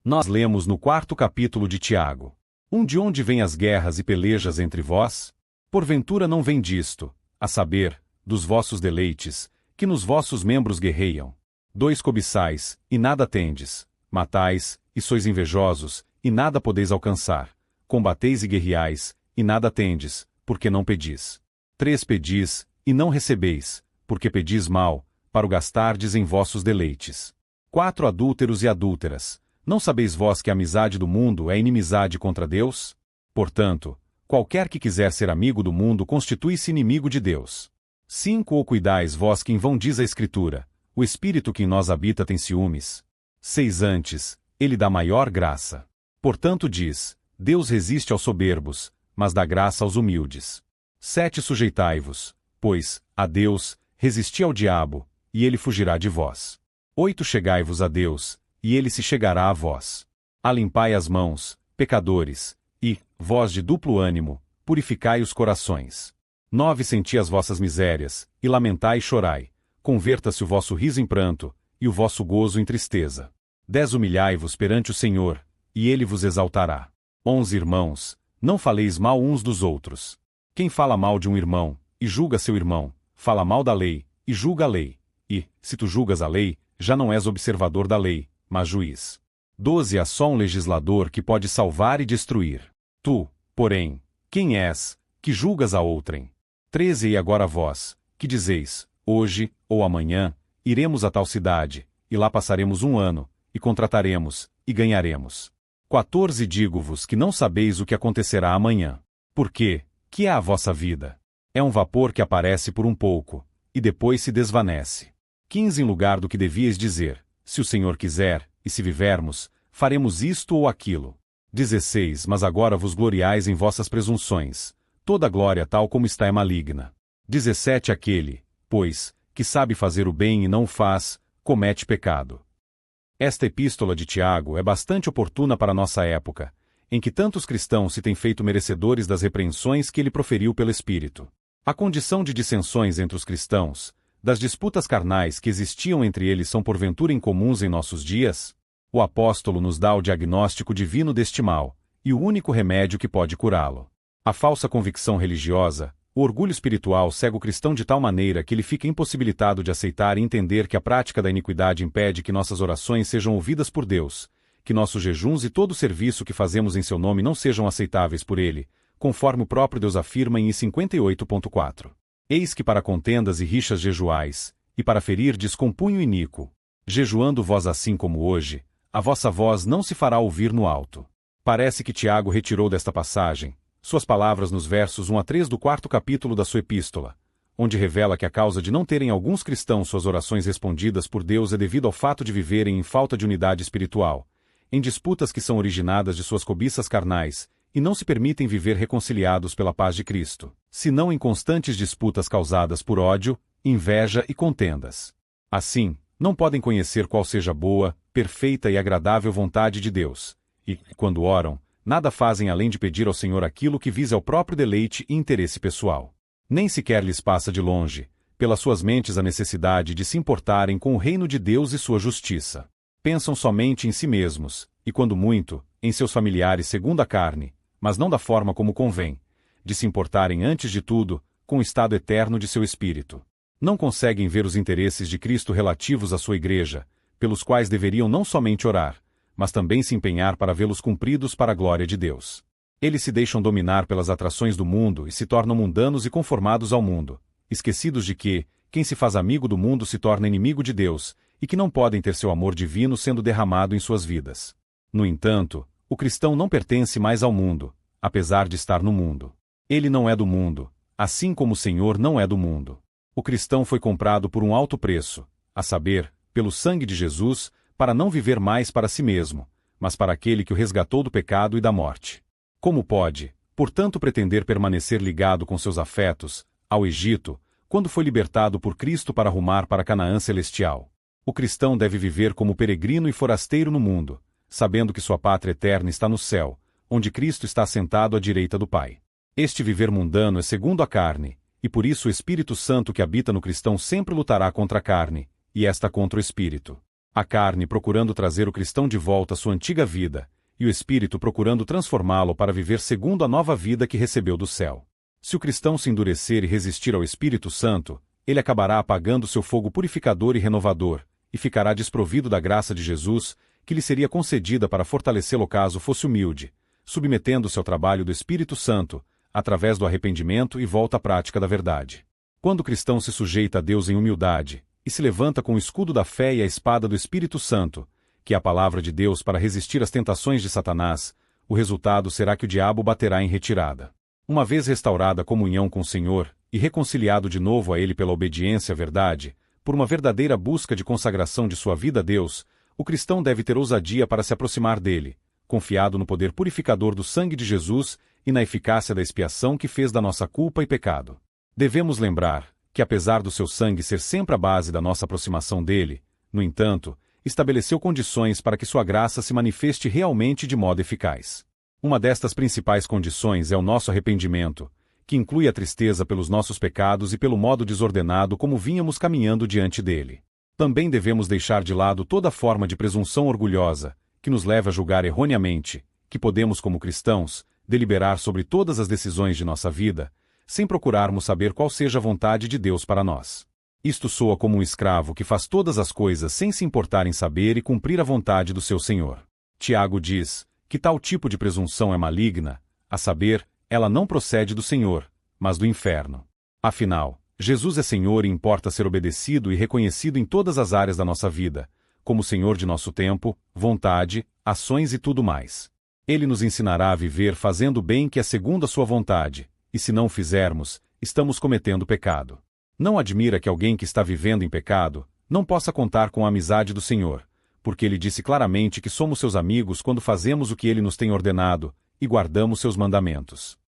Nós lemos no 4º capítulo de Tiago. De onde vêm as guerras e pelejas entre vós? Porventura não vem disto, a saber, dos vossos deleites, que nos vossos membros guerreiam. 2 Cobiçais, e nada tendes. Matais, e sois invejosos, e nada podeis alcançar. Combateis e guerreais, e nada tendes, porque não pedis. 3 Pedis, e não recebeis, porque pedis mal, para o gastardes em vossos deleites. 4 Adúlteros e adúlteras. Não sabeis vós que a amizade do mundo é inimizade contra Deus? Portanto, qualquer que quiser ser amigo do mundo constitui-se inimigo de Deus. 5 Ou cuidais vós que em vão diz a Escritura, o Espírito que em nós habita tem ciúmes? 6 Antes, ele dá maior graça. Portanto diz, Deus resiste aos soberbos, mas dá graça aos humildes. 7 Sujeitai-vos, pois, a Deus, resisti ao diabo, e ele fugirá de vós. 8 Chegai-vos a Deus, e ele se chegará a vós. Alimpai as mãos, pecadores, e, vós de duplo ânimo, purificai os corações. 9 Senti as vossas misérias, e lamentai e chorai. Converta-se o vosso riso em pranto, e o vosso gozo em tristeza. 10 Humilhai-vos perante o Senhor, e ele vos exaltará. 11 Irmãos, não faleis mal uns dos outros. Quem fala mal de um irmão, e julga seu irmão, fala mal da lei, e julga a lei. E, se tu julgas a lei, já não és observador da lei, mas juiz. 12 Há só um legislador que pode salvar e destruir. Tu, porém, quem és, que julgas a outrem? 13 E agora vós, que dizeis, hoje, ou amanhã, iremos a tal cidade, e lá passaremos 1 ano, e contrataremos, e ganharemos. 14 Digo-vos que não sabeis o que acontecerá amanhã. Porque, que é a vossa vida? É um vapor que aparece por um pouco, e depois se desvanece. 15 Em lugar do que devíeis dizer, se o Senhor quiser, e se vivermos, faremos isto ou aquilo. 16 Mas agora vos gloriais em vossas presunções. Toda glória tal como está é maligna. 17 Aquele, pois, que sabe fazer o bem e não o faz, comete pecado. Esta epístola de Tiago é bastante oportuna para nossa época, em que tantos cristãos se têm feito merecedores das repreensões que ele proferiu pelo Espírito. A condição de dissensões entre os cristãos, das disputas carnais que existiam entre eles são porventura incomuns em nossos dias? O apóstolo nos dá o diagnóstico divino deste mal, e o único remédio que pode curá-lo. A falsa convicção religiosa, o orgulho espiritual cega o cristão de tal maneira que ele fica impossibilitado de aceitar e entender que a prática da iniquidade impede que nossas orações sejam ouvidas por Deus, que nossos jejuns e todo o serviço que fazemos em seu nome não sejam aceitáveis por ele, conforme o próprio Deus afirma em 58.4. Eis que para contendas e rixas jejuais, e para ferirdes com punho iníquo. Jejuando vós assim como hoje, a vossa voz não se fará ouvir no alto. Parece que Tiago retirou desta passagem suas palavras nos versos 1 a 3 do 4º capítulo da sua epístola, onde revela que a causa de não terem alguns cristãos suas orações respondidas por Deus é devido ao fato de viverem em falta de unidade espiritual, em disputas que são originadas de suas cobiças carnais, e não se permitem viver reconciliados pela paz de Cristo, senão em constantes disputas causadas por ódio, inveja e contendas. Assim, não podem conhecer qual seja a boa, perfeita e agradável vontade de Deus, e, quando oram, nada fazem além de pedir ao Senhor aquilo que visa ao próprio deleite e interesse pessoal. Nem sequer lhes passa de longe, pelas suas mentes a necessidade de se importarem com o reino de Deus e sua justiça. Pensam somente em si mesmos, e quando muito, em seus familiares segundo a carne, mas não da forma como convém, de se importarem antes de tudo, com o estado eterno de seu espírito. Não conseguem ver os interesses de Cristo relativos à sua igreja, pelos quais deveriam não somente orar, mas também se empenhar para vê-los cumpridos para a glória de Deus. Eles se deixam dominar pelas atrações do mundo e se tornam mundanos e conformados ao mundo, esquecidos de que, quem se faz amigo do mundo se torna inimigo de Deus, e que não podem ter seu amor divino sendo derramado em suas vidas. No entanto, o cristão não pertence mais ao mundo, apesar de estar no mundo. Ele não é do mundo, assim como o Senhor não é do mundo. O cristão foi comprado por um alto preço, a saber, pelo sangue de Jesus, para não viver mais para si mesmo, mas para aquele que o resgatou do pecado e da morte. Como pode, portanto, pretender permanecer ligado com seus afetos, ao Egito, quando foi libertado por Cristo para rumar para Canaã celestial? O cristão deve viver como peregrino e forasteiro no mundo, sabendo que sua pátria eterna está no céu, onde Cristo está sentado à direita do Pai. Este viver mundano é segundo a carne, e por isso o Espírito Santo que habita no cristão sempre lutará contra a carne, e esta contra o Espírito. A carne procurando trazer o cristão de volta à sua antiga vida, e o espírito procurando transformá-lo para viver segundo a nova vida que recebeu do céu. Se o cristão se endurecer e resistir ao Espírito Santo, ele acabará apagando seu fogo purificador e renovador, e ficará desprovido da graça de Jesus, que lhe seria concedida para fortalecê-lo caso fosse humilde, submetendo-se ao trabalho do Espírito Santo, através do arrependimento e volta à prática da verdade. Quando o cristão se sujeita a Deus em humildade, e se levanta com o escudo da fé e a espada do Espírito Santo, que é a palavra de Deus para resistir às tentações de Satanás, o resultado será que o diabo baterá em retirada. Uma vez restaurada a comunhão com o Senhor, e reconciliado de novo a Ele pela obediência à verdade, por uma verdadeira busca de consagração de sua vida a Deus, o cristão deve ter ousadia para se aproximar dele, confiado no poder purificador do sangue de Jesus e na eficácia da expiação que fez da nossa culpa e pecado. Devemos lembrar que, apesar do seu sangue ser sempre a base da nossa aproximação dele, no entanto, estabeleceu condições para que sua graça se manifeste realmente de modo eficaz. Uma destas principais condições é o nosso arrependimento, que inclui a tristeza pelos nossos pecados e pelo modo desordenado como vínhamos caminhando diante dele. Também devemos deixar de lado toda forma de presunção orgulhosa, que nos leva a julgar erroneamente, que podemos, como cristãos, deliberar sobre todas as decisões de nossa vida, sem procurarmos saber qual seja a vontade de Deus para nós. Isto soa como um escravo que faz todas as coisas sem se importar em saber e cumprir a vontade do seu senhor. Tiago diz que tal tipo de presunção é maligna, a saber, ela não procede do Senhor, mas do inferno. Afinal, Jesus é Senhor e importa ser obedecido e reconhecido em todas as áreas da nossa vida, como Senhor de nosso tempo, vontade, ações e tudo mais. Ele nos ensinará a viver fazendo o bem que é segundo a sua vontade, e se não o fizermos, estamos cometendo pecado. Não admira que alguém que está vivendo em pecado não possa contar com a amizade do Senhor, porque ele disse claramente que somos seus amigos quando fazemos o que ele nos tem ordenado e guardamos seus mandamentos.